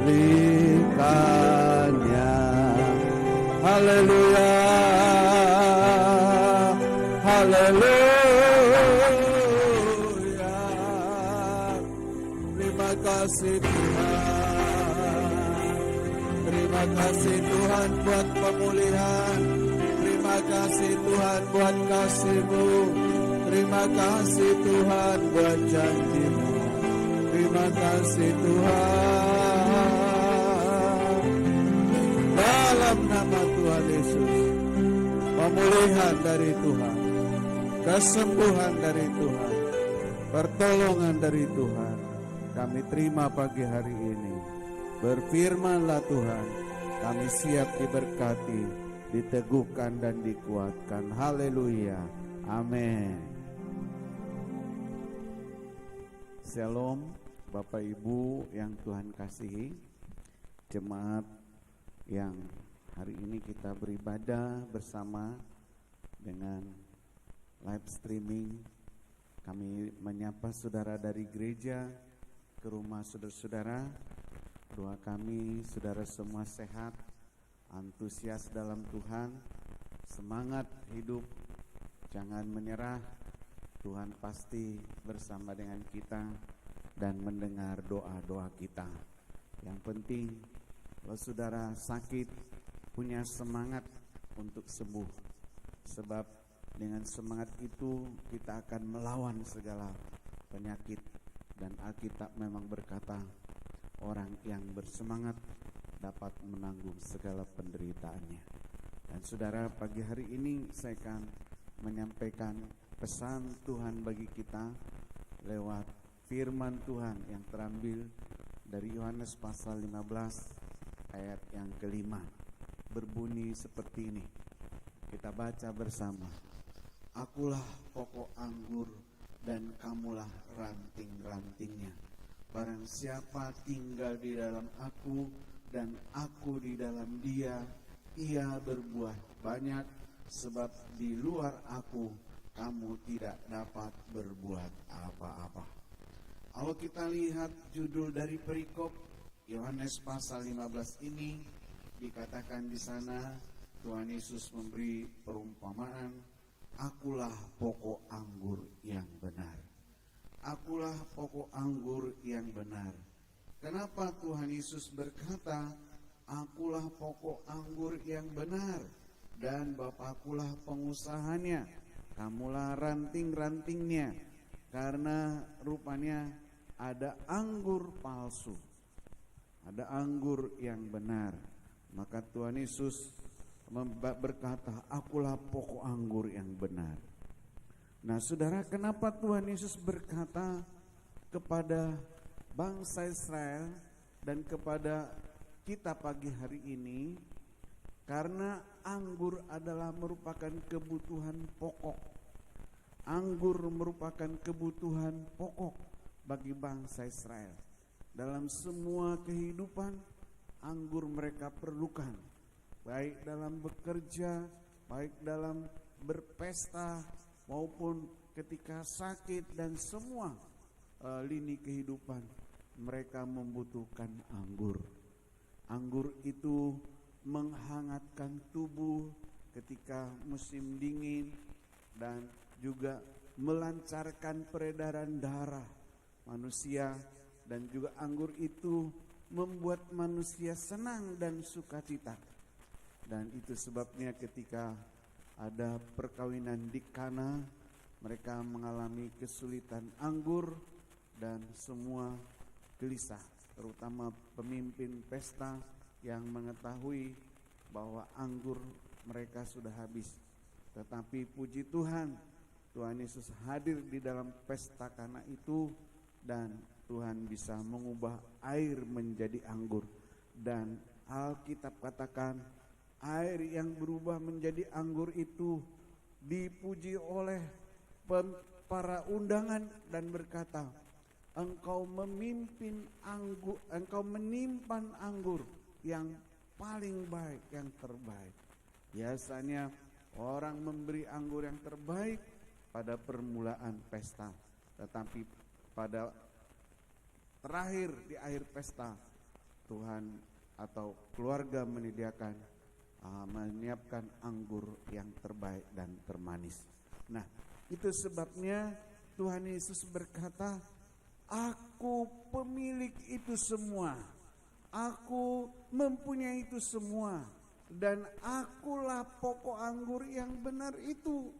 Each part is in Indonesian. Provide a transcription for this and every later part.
berikannya. Haleluya, haleluya. Terima kasih Tuhan. Terima kasih Tuhan buat pemulihan. Terima kasih Tuhan buat kasih-Mu. Terima kasih Tuhan buat janji-Mu. Terima kasih Tuhan. Dalam nama Tuhan Yesus, pemulihan dari Tuhan, kesembuhan dari Tuhan, pertolongan dari Tuhan, kami terima pagi hari ini. Berfirmanlah Tuhan, kami siap diberkati, diteguhkan dan dikuatkan. Haleluya, amin. Shalom Bapak Ibu yang Tuhan kasihi, jemaat yang hari ini kita beribadah bersama dengan live streaming. Kami menyapa saudara dari gereja ke rumah saudara-saudara. Doa kami saudara semua sehat, antusias dalam Tuhan, semangat hidup, jangan menyerah. Tuhan pasti bersama dengan kita dan mendengar doa-doa kita. Yang penting, kalau saudara sakit, punya semangat untuk sembuh. Sebab dengan semangat itu kita akan melawan segala penyakit. Dan Alkitab memang berkata, orang yang bersemangat dapat menanggung segala penderitaannya. Dan saudara, pagi hari ini saya akan menyampaikan pesan Tuhan bagi kita lewat firman Tuhan yang terambil dari Yohanes pasal 15 ayat yang kelima. Berbunyi seperti ini. Kita baca bersama. Akulah pokok anggur dan kamulah ranting-rantingnya. Barang siapa tinggal di dalam aku dan aku di dalam dia, ia berbuah banyak, sebab di luar aku kamu tidak dapat berbuat apa-apa. Kalau kita lihat judul dari perikop Yohanes pasal 15 ini, dikatakan di sana Tuhan Yesus memberi perumpamaan, akulah pokok anggur yang benar. Akulah pokok anggur yang benar. Kenapa Tuhan Yesus berkata, akulah pokok anggur yang benar dan Bapakkulah pengusahanya, kamulah ranting-rantingnya. Karena rupanya ada anggur palsu, ada anggur yang benar. Maka Tuhan Yesus berkata, akulah pokok anggur yang benar. Nah saudara, kenapa Tuhan Yesus berkata kepada bangsa Israel dan kepada kita pagi hari ini? Karena anggur adalah merupakan kebutuhan pokok. Anggur merupakan kebutuhan pokok bagi bangsa Israel. Dalam semua kehidupan, anggur mereka perlukan. Baik dalam bekerja, baik dalam berpesta, maupun ketika sakit dan semua lini kehidupan, mereka membutuhkan anggur. Anggur itu menghangatkan tubuh ketika musim dingin dan juga melancarkan peredaran darah manusia, dan juga anggur itu membuat manusia senang dan sukacita. Dan itu sebabnya ketika ada perkawinan di Kana, mereka mengalami kesulitan anggur dan semua gelisah, terutama pemimpin pesta yang mengetahui bahwa anggur mereka sudah habis. Tetapi puji Tuhan, Tuhan Yesus hadir di dalam pesta Kana itu, dan Tuhan bisa mengubah air menjadi anggur. Dan Alkitab katakan air yang berubah menjadi anggur itu dipuji oleh para undangan dan berkata, engkau menyimpan anggur yang paling baik, yang terbaik. Biasanya orang memberi anggur yang terbaik pada permulaan pesta, tetapi pada terakhir di akhir pesta, Tuhan atau keluarga menyiapkan anggur yang terbaik dan termanis. Nah, itu sebabnya Tuhan Yesus berkata, "Aku pemilik itu semua. Aku mempunyai itu semua. Dan akulah pokok anggur yang benar itu."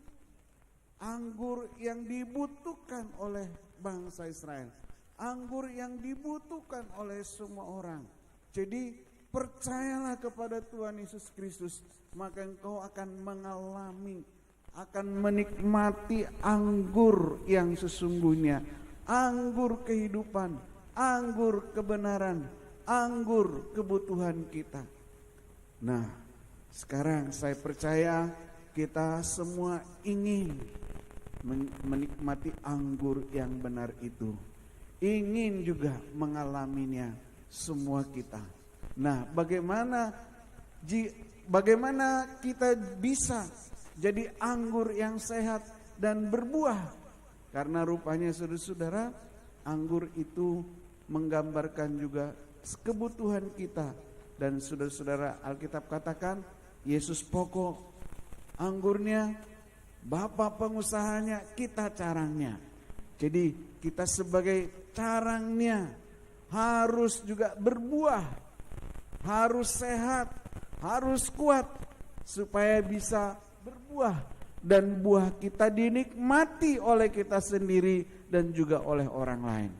Anggur yang dibutuhkan oleh bangsa Israel. Anggur yang dibutuhkan oleh semua orang. Jadi percayalah kepada Tuhan Yesus Kristus, maka engkau akan mengalami, akan menikmati anggur yang sesungguhnya, anggur kehidupan, anggur kebenaran, anggur kebutuhan kita. Nah, sekarang saya percaya kita semua ingin menikmati anggur yang benar itu, ingin juga mengalaminya semua kita. Nah, bagaimana kita bisa jadi anggur yang sehat dan berbuah? Karena rupanya saudara-saudara, anggur itu menggambarkan juga kebutuhan kita. Dan saudara-saudara, Alkitab katakan Yesus pokok anggurnya, Bapa pengusahanya, kita carangnya. Jadi kita sebagai carangnya harus juga berbuah, harus sehat, harus kuat supaya bisa berbuah, dan buah kita dinikmati oleh kita sendiri dan juga oleh orang lain.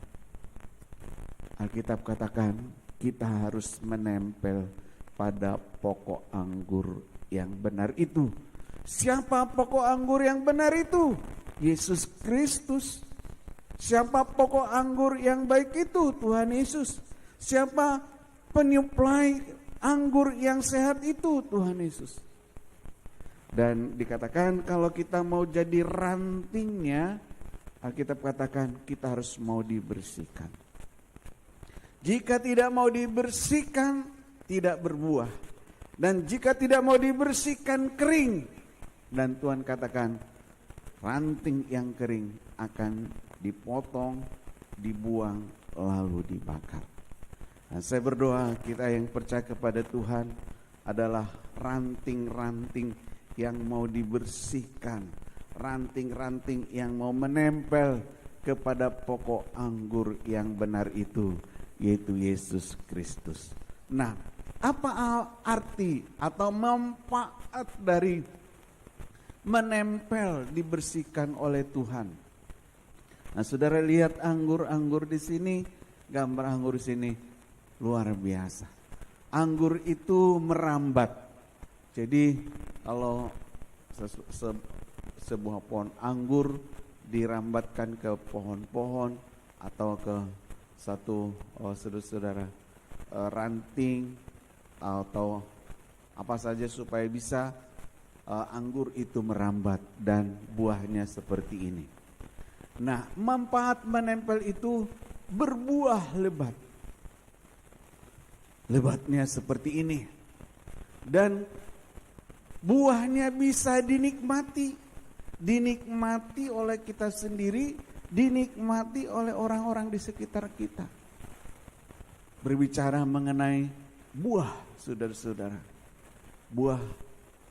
Alkitab katakan kita harus menempel pada pokok anggur yang benar itu. Siapa pokok anggur yang benar itu? Yesus Kristus. Siapa pokok anggur yang baik itu? Tuhan Yesus. Siapa penyuplai anggur yang sehat itu? Tuhan Yesus. Dan dikatakan kalau kita mau jadi rantingnya, Alkitab katakan kita harus mau dibersihkan. Jika tidak mau dibersihkan, tidak berbuah. Dan jika tidak mau dibersihkan, kering. Dan Tuhan katakan ranting yang kering akan dipotong, dibuang, lalu dibakar. Nah, saya berdoa kita yang percaya kepada Tuhan adalah ranting-ranting yang mau dibersihkan, ranting-ranting yang mau menempel kepada pokok anggur yang benar itu, yaitu Yesus Kristus. Nah, apa arti atau manfaat dari menempel, dibersihkan oleh Tuhan? Nah, saudara lihat anggur-anggur di sini, gambar anggur di sini luar biasa. Anggur itu merambat. Jadi kalau sebuah pohon anggur dirambatkan ke pohon-pohon atau ke satu saudara ranting atau apa saja supaya bisa anggur itu merambat dan buahnya seperti ini. Nah, manfaat menempel itu berbuah lebat. Lebatnya seperti ini. Dan buahnya bisa dinikmati. Dinikmati oleh kita sendiri, dinikmati oleh orang-orang di sekitar kita. Berbicara mengenai buah, saudara-saudara. Buah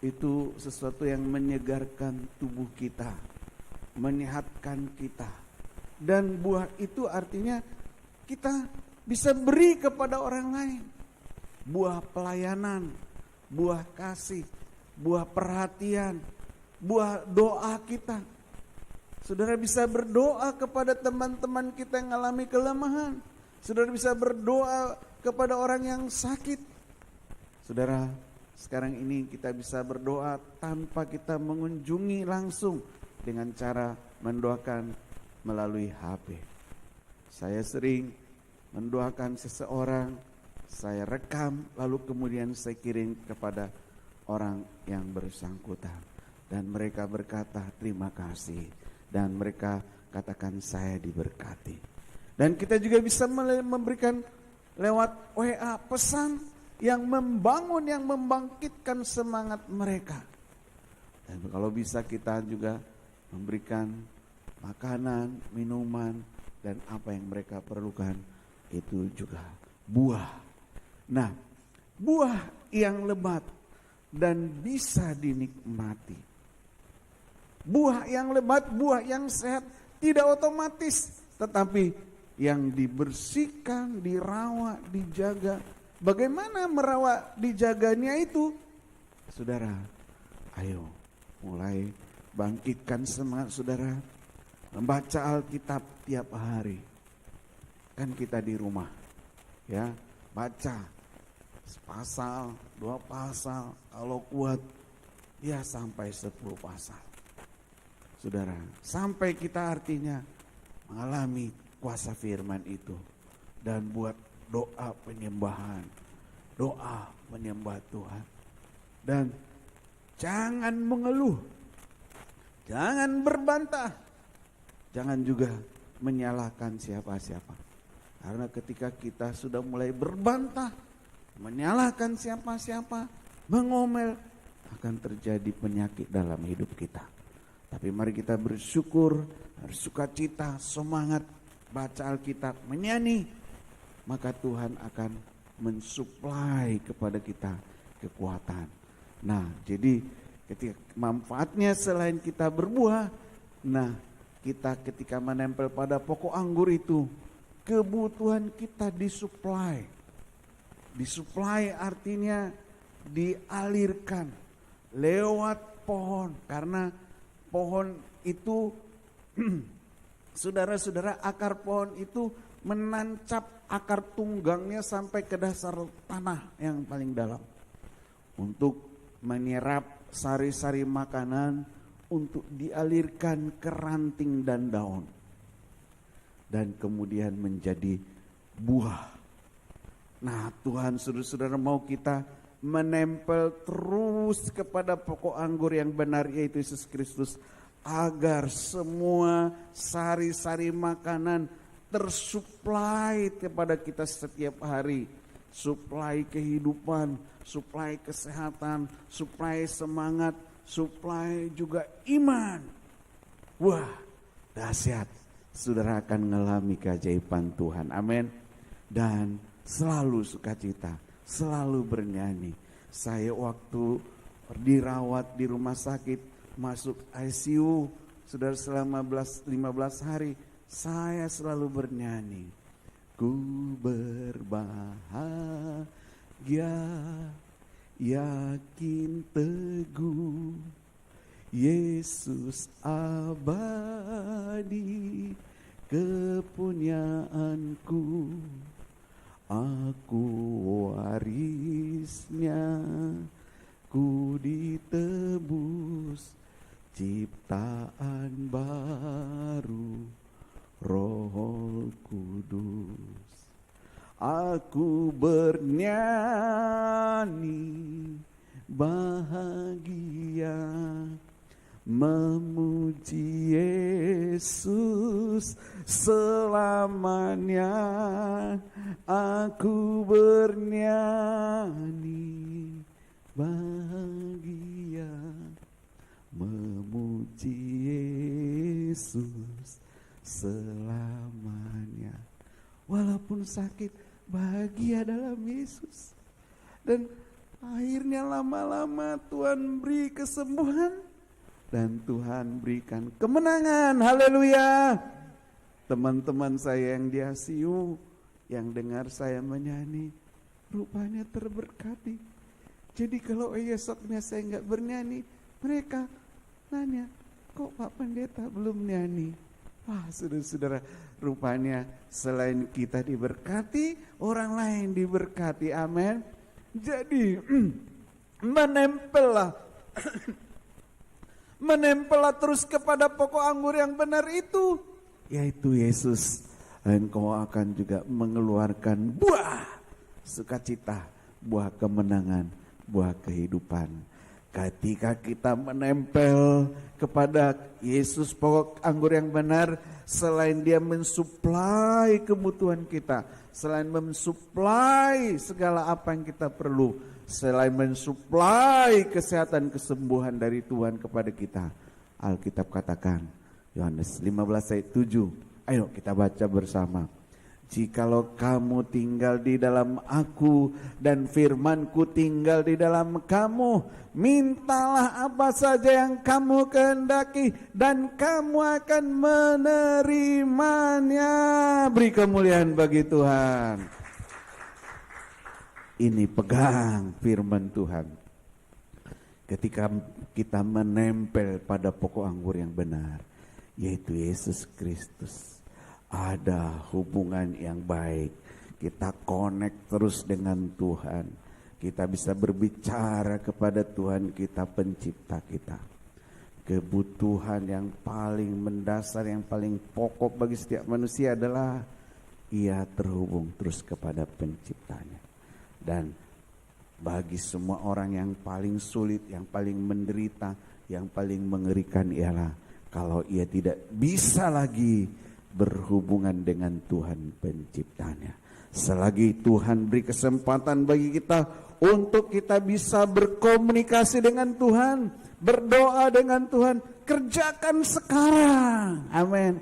itu sesuatu yang menyegarkan tubuh kita, menyehatkan kita. Dan buah itu artinya kita bisa beri kepada orang lain. Buah pelayanan, buah kasih, buah perhatian, buah doa kita. Saudara bisa berdoa kepada teman-teman kita yang mengalami kelemahan. Saudara bisa berdoa kepada orang yang sakit. Saudara, sekarang ini kita bisa berdoa tanpa kita mengunjungi langsung, dengan cara mendoakan melalui HP. Saya sering mendoakan seseorang, saya rekam lalu kemudian saya kirim kepada orang yang bersangkutan. Dan mereka berkata terima kasih. Dan mereka katakan saya diberkati. Dan kita juga bisa memberikan lewat WA pesan yang membangun, yang membangkitkan semangat mereka. Dan kalau bisa kita juga memberikan makanan, minuman, dan apa yang mereka perlukan, itu juga buah. Nah, buah yang lebat dan bisa dinikmati. Buah yang lebat, buah yang sehat tidak otomatis, tetapi yang dibersihkan, dirawat, dijaga. Bagaimana merawat dijaganya itu? Saudara, ayo mulai bangkitkan semangat saudara, membaca Alkitab tiap hari. Kan kita di rumah, ya, baca pasal, 2 pasal, kalau kuat ya sampai 10 pasal. Saudara, sampai kita artinya mengalami kuasa firman itu dan buat doa penyembahan, doa menyembah Tuhan. Dan jangan mengeluh, jangan berbantah, jangan juga menyalahkan siapa-siapa. Karena ketika kita sudah mulai berbantah, menyalahkan siapa-siapa, mengomel, akan terjadi penyakit dalam hidup kita. Tapi mari kita bersyukur, bersukacita, semangat, baca Alkitab, menyanyi, maka Tuhan akan mensuplai kepada kita kekuatan. Nah, jadi ketika manfaatnya selain kita berbuah, nah kita ketika menempel pada pokok anggur itu, kebutuhan kita disuplai. Disuplai artinya dialirkan lewat pohon, karena pohon itu saudara-saudara, akar pohon itu menancap akar tunggangnya sampai ke dasar tanah yang paling dalam untuk menyerap sari-sari makanan untuk dialirkan ke ranting dan daun dan kemudian menjadi buah. Nah, Tuhan saudara-saudara mau kita menempel terus kepada pokok anggur yang benar, yaitu Yesus Kristus, agar semua sari-sari makanan tersuplai kepada kita setiap hari. Suplai kehidupan, suplai kesehatan, suplai semangat, suplai juga iman. Wah, dahsyat. Saudara akan mengalami keajaiban Tuhan. Amin. Dan selalu sukacita, selalu bernyanyi. Saya waktu dirawat di rumah sakit, masuk ICU, saudara, selama 15 hari, saya selalu bernyanyi. Ku berbahagia, yakin teguh, Yesus abadi kepunyaanku. Aku warisnya, ku ditebus, ciptaan baru, Roh Kudus. Aku bernyanyi bahagia, memuji Yesus selamanya. Aku bernyanyi bahagia, memuji Yesus selamanya. Walaupun sakit, bahagia dalam Yesus. Dan akhirnya lama-lama Tuhan beri kesembuhan dan Tuhan berikan kemenangan. Haleluya. Teman-teman saya yang di ICU, yang dengar saya menyanyi, rupanya terberkati. Jadi kalau esoknya saya enggak bernyanyi, mereka nanya, kok Pak Pendeta belum nyanyi? Wah, saudara-saudara, rupanya selain kita diberkati, orang lain diberkati. Amin. Jadi menempellah terus kepada pokok anggur yang benar itu, yaitu Yesus. Engkau akan juga mengeluarkan buah sukacita, buah kemenangan, buah kehidupan. Ketika kita menempel kepada Yesus, pokok anggur yang benar, selain dia mensuplai kebutuhan kita, selain mensuplai segala apa yang kita perlu, selain mensuplai kesehatan, kesembuhan dari Tuhan kepada kita, Alkitab katakan, Yohanes 15 ayat 7, ayo kita baca bersama. Jikalau kamu tinggal di dalam aku dan firman-Ku tinggal di dalam kamu, mintalah apa saja yang kamu kehendaki dan kamu akan menerimanya. Beri kemuliaan bagi Tuhan. Ini pegang firman Tuhan. Ketika kita menempel pada pokok anggur yang benar, yaitu Yesus Kristus, ada hubungan yang baik. Kita connect terus dengan Tuhan. Kita bisa berbicara kepada Tuhan kita, pencipta kita. Kebutuhan yang paling mendasar, yang paling pokok bagi setiap manusia adalah ia terhubung terus kepada penciptanya. Dan bagi semua orang yang paling sulit, yang paling menderita, yang paling mengerikan ialah kalau ia tidak bisa lagi berhubungan dengan Tuhan penciptanya. Selagi Tuhan beri kesempatan bagi kita untuk kita bisa berkomunikasi dengan Tuhan, berdoa dengan Tuhan, kerjakan sekarang. Amin.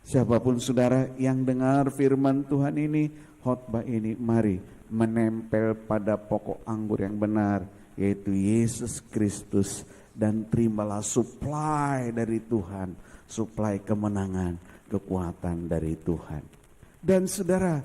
Siapapun saudara yang dengar firman Tuhan ini, khotbah ini, mari menempel pada pokok anggur yang benar, yaitu Yesus Kristus, dan terimalah supply dari Tuhan, supply kemenangan, kekuatan dari Tuhan. Dan saudara,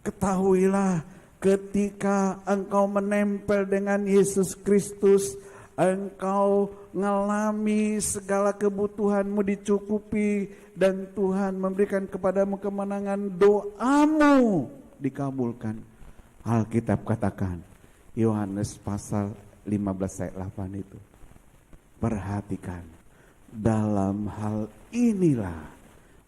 ketahuilah ketika engkau menempel dengan Yesus Kristus, engkau mengalami segala kebutuhanmu dicukupi dan Tuhan memberikan kepadamu kemenangan, doamu dikabulkan. Alkitab katakan, Yohanes pasal 15 ayat 8 itu, perhatikan, dalam hal inilah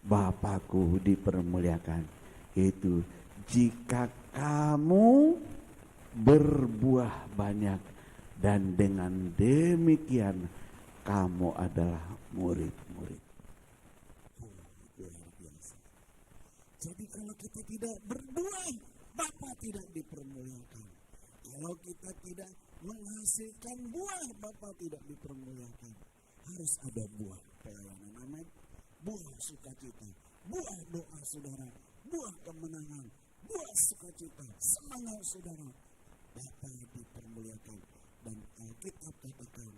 Bapakku dipermuliakan, yaitu jika kamu berbuah banyak, dan dengan demikian kamu adalah murid-murid. Luar biasa. Jadi kalau kita tidak berbuah, Bapa tidak dipermuliakan. Kalau kita tidak menghasilkan buah, Bapa tidak dipermuliakan. Harus ada buah pelayanan, amin. Buah sukacita, buah doa saudara, buah kemenangan, buah sukacita, semangat saudara. Bapa dipermuliakan. Dan Alkitab katakan,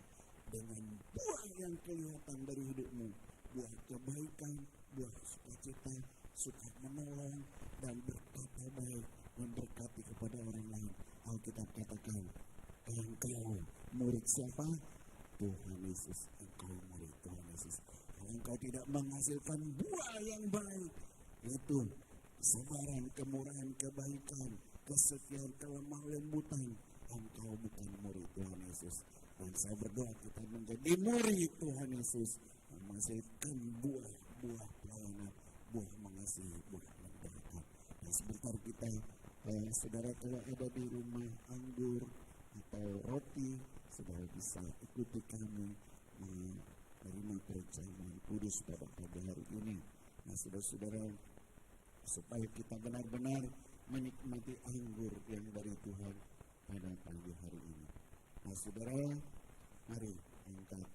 dengan buah yang kelihatan dari hidupmu, buah kebaikan, buah sukacita, suka menolong, dan berkata baik, memberkati kepada orang lain. Alkitab katakan, engkau murid siapa? Tuhan Yesus. Engkau murid Tuhan Yesus. Kalau engkau tidak menghasilkan buah yang baik, yaitu kesabaran, kemurahan, kebaikan, kesetiaan, kelemah lembutan, engkau bukan murid Tuhan Yesus. Dan saya berdoa kita menjadi murid Tuhan Yesus, menghasilkan buah pelayanan, buah mengasihi, buah memberkati. Dan sebentar kita, saudara kalau ada di rumah anggur atau roti, saudara bisa ikuti kami menerima perjamuan kudus pada pagi hari ini. Nah saudara-saudara, supaya kita benar-benar menikmati anggur yang dari Tuhan pada pagi hari ini. Nah saudara, mari angkat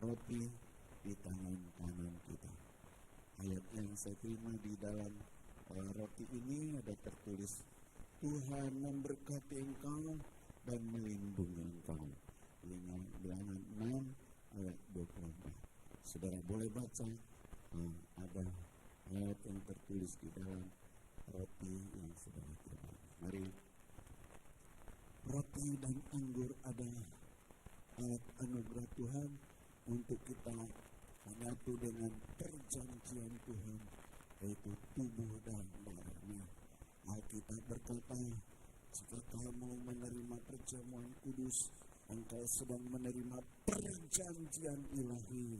roti di tangan kanan kita. Ayat yang saya terima di dalam roti ini ada tertulis, Tuhan memberkati engkau dan melindungi engkau. Bilangan 6 ayat 24. Saudara boleh baca, ada ayat yang tertulis di dalam roti yang saudara terima. Mari. Roti dan anggur adalah alat anugerah Tuhan untuk kita menyatu dengan perjanjian Tuhan, yaitu tubuh dan darahnya. Alkitab berkata, jika kamu menerima perjamuan kudus, engkau sedang menerima perjanjian ilahi.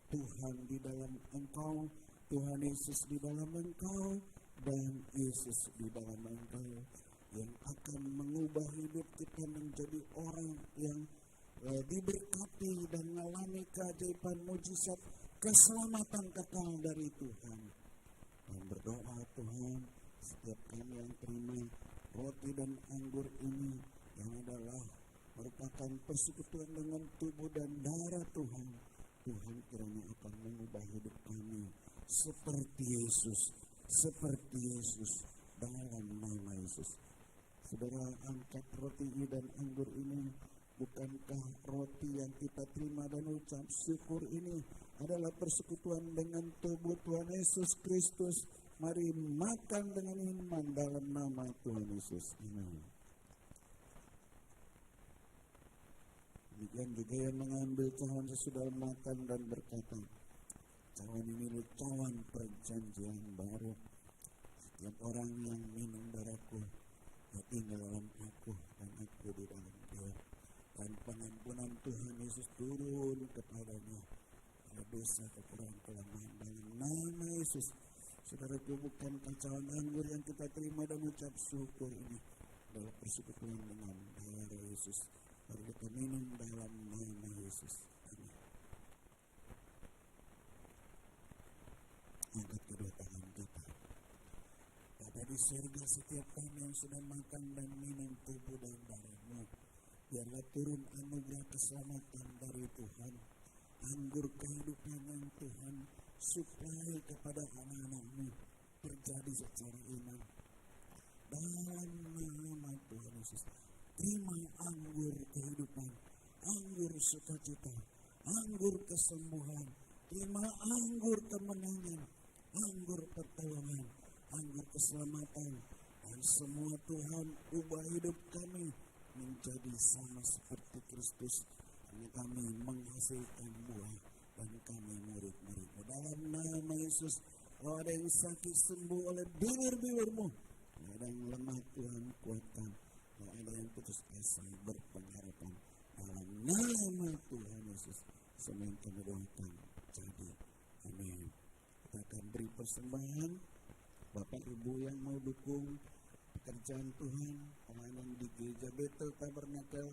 Tuhan di dalam engkau, Tuhan Yesus di dalam engkau, dan Yesus di dalam engkau, yang akan mengubah hidup kita menjadi orang yang diberkati dan mengalami keajaiban mujizat keselamatan kekal dari Tuhan. Dan berdoa Tuhan, setiap kami yang terima roti dan anggur ini, yang adalah merupakan persekutuan dengan tubuh dan darah Tuhan, Tuhan kiranya akan mengubah hidup kami seperti Yesus, seperti Yesus dalam nama Yesus. Saudara, angkat roti dan anggur ini. Bukankah roti yang kita terima dan ucap syukur ini adalah persekutuan dengan tubuh Tuhan Yesus Kristus? Mari makan dengan iman dalam nama Tuhan Yesus. Amin. Demikian juga yang mengambil cawan sesudah makan dan berkata, cawan ini cawan perjanjian baru. Setiap orang yang minum darahku, ia tinggal dalam aku dan aku di dalam dia. Dan pengampunan Tuhan Yesus turun kepadanya. Kalau dosa kekurangan kelemahan dalam nama Yesus. Saudaraku, bukan cawan anggur yang kita terima dan ucap syukur ini adalah persekutuan dengan darah Yesus. Mari kita minum dalam nama Yesus. Amin. Angkat kedua tangan kita. Bapa di surga, setiap kami yang sudah makan dan minum tubuh dan darah-Mu, biarlah turun anugerah keselamatan dari Tuhan, anggur kehidupan yang Tuhan suplai kepada anak-anak-Mu terjadi secara iman. Dalam nama Tuhan Yesus, terima anggur kehidupan, anggur sukacita, anggur kesembuhan, terima anggur kemenangan, anggur pertolongan, anggur keselamatan, dan semua Tuhan ubah hidup kami menjadi sama seperti Kristus. Kami menghasilkan buah dan kami murid-murid-Mu. Dalam nama Yesus, kalau ada yang sakit sembuh oleh bibir-bibir-Mu, kalau ada yang lemah Tuhan kuatkan, kalau ada yang putus asa berpengharapan. Dalam nama Tuhan Yesus, semua yang kami doakan jadi. Amin. Kita akan beri persembahan. Bapak Ibu yang mau dukung pekerjaan Tuhan, pelayanan di Gereja Bethel Tabernakel,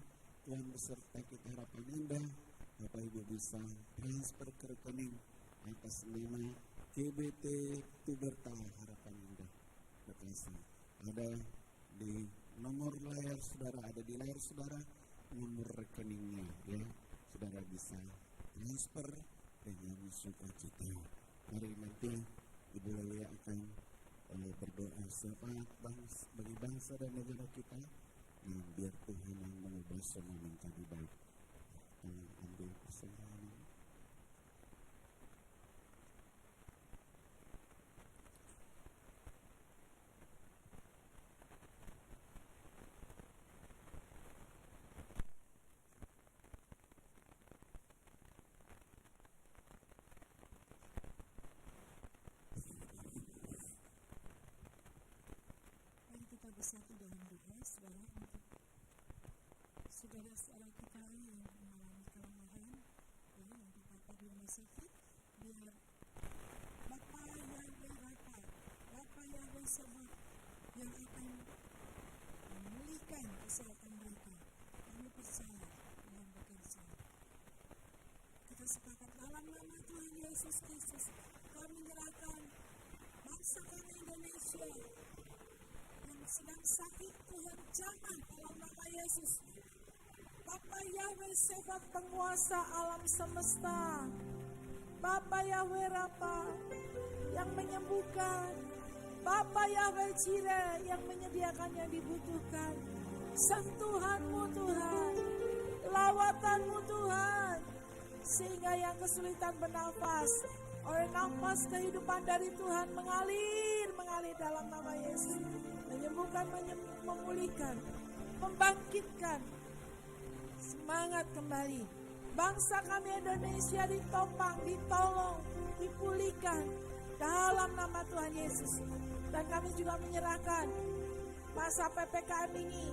Tuhan beserta kita Harapan Indah, Bapak Ibu bisa transfer ke rekening atas nama GBT Tuberta Harapan Indah. Terima ada di nomor layar saudara, ada di layar saudara nomor rekeningnya, ya. Saudara bisa transfer dengan sukacita. Mari nanti Ibu Lelia akan berdoa selamat bagi bangsa dan negara kita, biar Tuhan yang mengubah semua menjadi baik. Ambil persembahan. Bersatu dalam doa, saudara, untuk saudara-saudara kita yang mengalami kelemahan, ya, untuk Bapak di rumah sakit, biar Bapak yang berapa, Bapak yang bersebut yang akan memulihkan kesehatan mereka. Kami percaya dalam bekerja. Kita sepakat dalam nama Tuhan Yesus Kristus, kami menyerahkan bangsa kami Indonesia sedang sakit. Tuhan jangan, dalam nama Yesus. Bapa Yahweh Sebat, penguasa alam semesta, Bapa Yahweh Rafa yang menyembuhkan, Bapa Yahweh Jireh yang menyediakan yang dibutuhkan. Sentuhan-Mu Tuhan, lawatanmu Tuhan, sehingga yang kesulitan bernafas, oleh nafas kehidupan dari Tuhan mengalir dalam nama Yesus. Menyembuhkan, memulihkan, membangkitkan semangat kembali. Bangsa kami Indonesia ditopang, ditolong, dipulihkan dalam nama Tuhan Yesus. Dan kami juga menyerahkan masa PPKM ini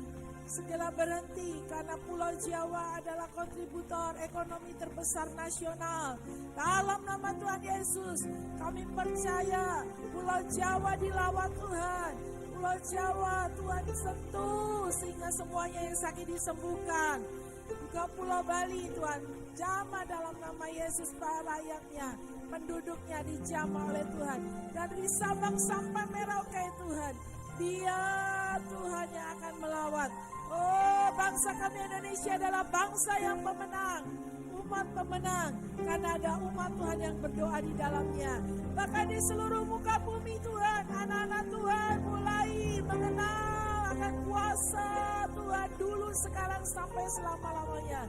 segera berhenti, karena Pulau Jawa adalah kontributor ekonomi terbesar nasional. Dalam nama Tuhan Yesus, kami percaya Pulau Jawa dilawat Tuhan. Pulau Jawa Tuhan sentuh sehingga semuanya yang sakit disembuhkan. Juga Pulau Bali Tuhan jamah dalam nama Yesus, para rakyatnya, penduduknya dijamah oleh Tuhan. Dan dari Sabang sampai Merauke Tuhan, Dia Tuhan yang akan melawat. Oh, bangsa kami Indonesia adalah bangsa yang pemenang, umat pemenang, karena ada umat Tuhan yang berdoa di dalamnya. Bahkan di seluruh muka bumi Tuhan, anak-anak Tuhan mulai mengenal akan kuasa Tuhan dulu, sekarang, sampai selama-lamanya.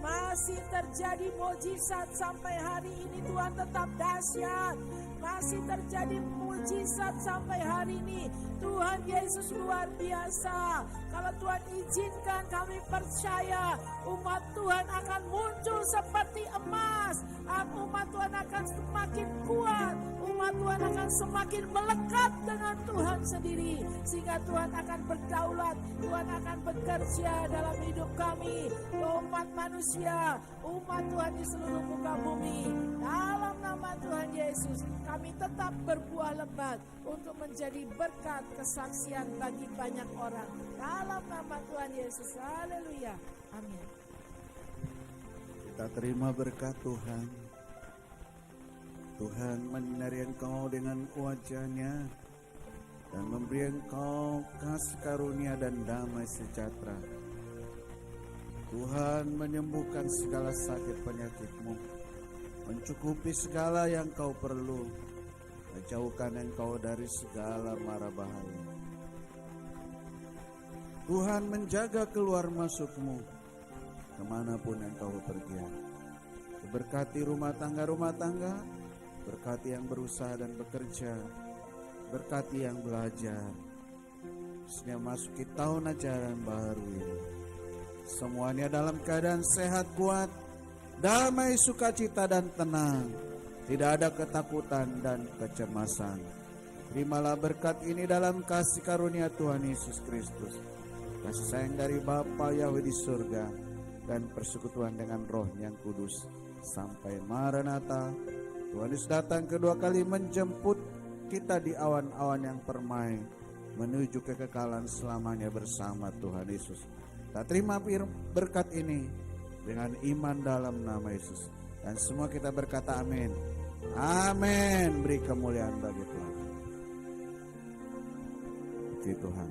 Masih terjadi mujizat sampai hari ini, Tuhan tetap dahsyat. Masih terjadi mujizat sampai hari ini. Tuhan Yesus luar biasa. Kalau Tuhan izinkan, kami percaya umat Tuhan akan muncul seperti emas. Umat Tuhan akan semakin kuat. Umat Tuhan akan semakin melekat dengan Tuhan sendiri. Sehingga Tuhan akan berdaulat. Tuhan akan bekerja dalam hidup kami. Umat manusia, umat Tuhan di seluruh muka bumi. Dalam nama Tuhan Yesus, kami tetap berbuah lebat untuk menjadi berkat kesaksian bagi banyak orang. Dalam nama Tuhan Yesus, haleluya, amin. Kita terima berkat Tuhan. Tuhan menyinari engkau dengan wajah-Nya dan memberi engkau kasih karunia dan damai sejahtera. Tuhan menyembuhkan segala sakit penyakitmu, mencukupi segala yang kau perlu, menjauhkan engkau dari segala mara bahaya. Tuhan menjaga keluar masukmu kemanapun engkau bepergian. Berkati rumah tangga, berkati yang berusaha dan bekerja, berkati yang belajar, sehingga masuki tahun ajaran baru ini. Semuanya dalam keadaan sehat, kuat, damai, sukacita dan tenang. Tidak ada ketakutan dan kecemasan. Terimalah berkat ini dalam kasih karunia Tuhan Yesus Kristus, kasih sayang dari Bapa Yahweh di surga, dan persekutuan dengan Roh yang kudus. Sampai Maranatha, Tuhan Yesus datang kedua kali menjemput kita di awan-awan yang permai, menuju kekekalan selamanya bersama Tuhan Yesus. Kita terima berkat ini dengan iman dalam nama Yesus. Dan semua kita berkata amin. Amin. Beri kemuliaan bagi Tuhan. Puji Tuhan.